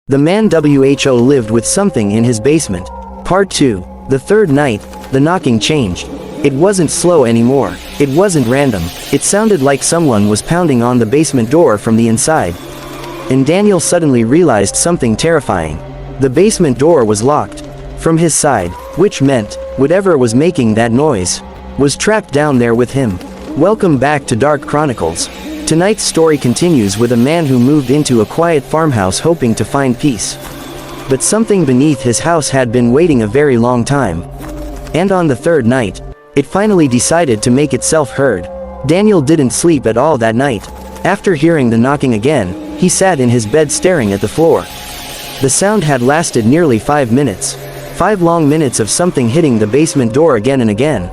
The man WHO lived with something in his basement. Part 2. The third night, the knocking changed. It wasn't slow anymore. It wasn't random. It sounded like someone was pounding on the basement door from the inside. And Daniel suddenly realized something terrifying. The basement door was locked from his side, which meant, whatever was making that noise, was trapped down there with him. Welcome back to Dark Chronicles. Tonight's story continues with a man who moved into a quiet farmhouse hoping to find peace. But something beneath his house had been waiting a very long time. And on the third night, it finally decided to make itself heard. Daniel didn't sleep at all that night. After hearing the knocking again, he sat in his bed staring at the floor. The sound had lasted nearly 5 minutes. 5 long minutes of something hitting the basement door again and again.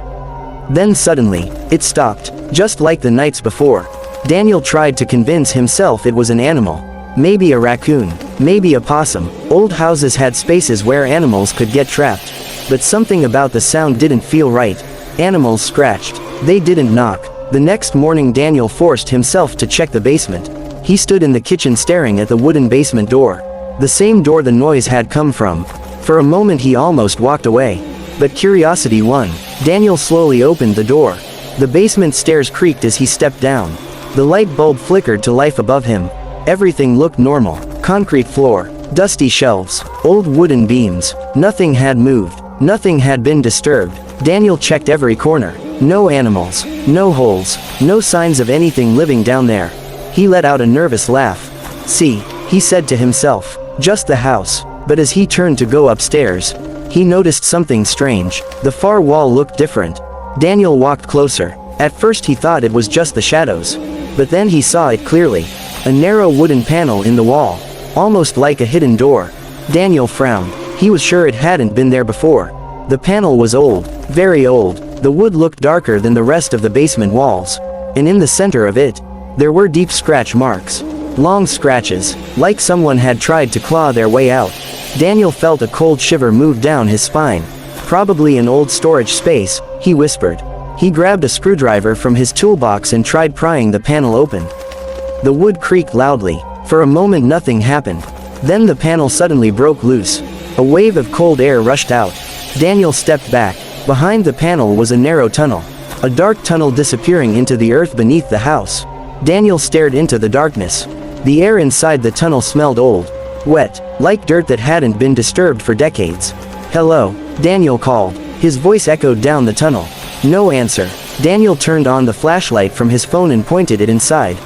Then suddenly, it stopped, just like the nights before. Daniel tried to convince himself it was an animal. Maybe a raccoon, maybe a possum. Old houses had spaces where animals could get trapped. But something about the sound didn't feel right. Animals scratched. They didn't knock. The next morning Daniel forced himself to check the basement. He stood in the kitchen staring at the wooden basement door. The same door the noise had come from. For a moment he almost walked away. But curiosity won. Daniel slowly opened the door. The basement stairs creaked as he stepped down. The light bulb flickered to life above him. Everything looked normal. Concrete floor, dusty shelves, old wooden beams. Nothing had moved. Nothing had been disturbed. Daniel checked every corner. No animals, no holes, no signs of anything living down there. He let out a nervous laugh. See, he said to himself, just the house. But as he turned to go upstairs, he noticed something strange. The far wall looked different. Daniel walked closer. At first he thought it was just the shadows. But then he saw it clearly. A narrow wooden panel in the wall, almost like a hidden door. Daniel frowned. He was sure it hadn't been there before. The panel was old, very old. The wood looked darker than the rest of the basement walls. And in the center of it, there were deep scratch marks. Long scratches, like someone had tried to claw their way out. Daniel felt a cold shiver move down his spine. Probably an old storage space, he whispered. He grabbed a screwdriver from his toolbox and tried prying the panel open. The wood creaked loudly. For a moment nothing happened. Then the panel suddenly broke loose. A wave of cold air rushed out. Daniel stepped back. Behind the panel was a narrow tunnel. A dark tunnel disappearing into the earth beneath the house. Daniel stared into the darkness. The air inside the tunnel smelled old, wet, like dirt that hadn't been disturbed for decades. Hello, Daniel called. His voice echoed down the tunnel. No answer. Daniel turned on the flashlight from his phone and pointed it inside.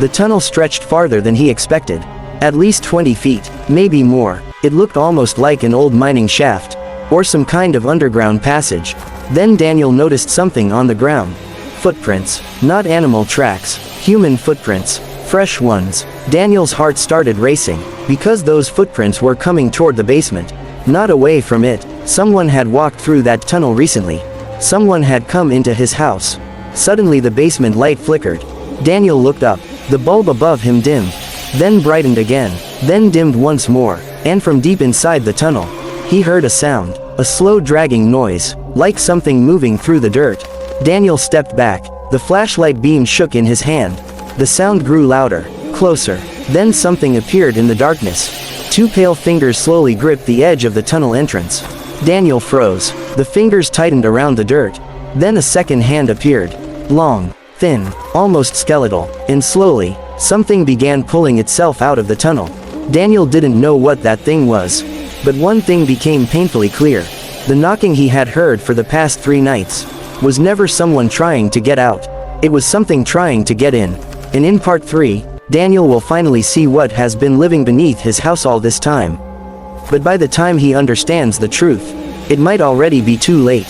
The tunnel stretched farther than he expected. At least 20 feet, maybe more. It looked almost like an old mining shaft, or some kind of underground passage. Then Daniel noticed something on the ground. Footprints. Not animal tracks. Human footprints. Fresh ones. Daniel's heart started racing, because those footprints were coming toward the basement. Not away from it. Someone had walked through that tunnel recently. Someone had come into his house. Suddenly the basement light flickered. Daniel looked up. The bulb above him dimmed. Then brightened again. Then dimmed once more. And from deep inside the tunnel, he heard a sound. A slow dragging noise, like something moving through the dirt. Daniel stepped back. The flashlight beam shook in his hand. The sound grew louder, closer. Then something appeared in the darkness. 2 pale fingers slowly gripped the edge of the tunnel entrance. Daniel froze. The fingers tightened around the dirt. Then a second hand appeared. Long, thin, almost skeletal. And slowly, something began pulling itself out of the tunnel. Daniel didn't know what that thing was. But one thing became painfully clear. The knocking he had heard for the past 3 nights was never someone trying to get out. It was something trying to get in. And in part 3, Daniel will finally see what has been living beneath his house all this time. But by the time he understands the truth, it might already be too late.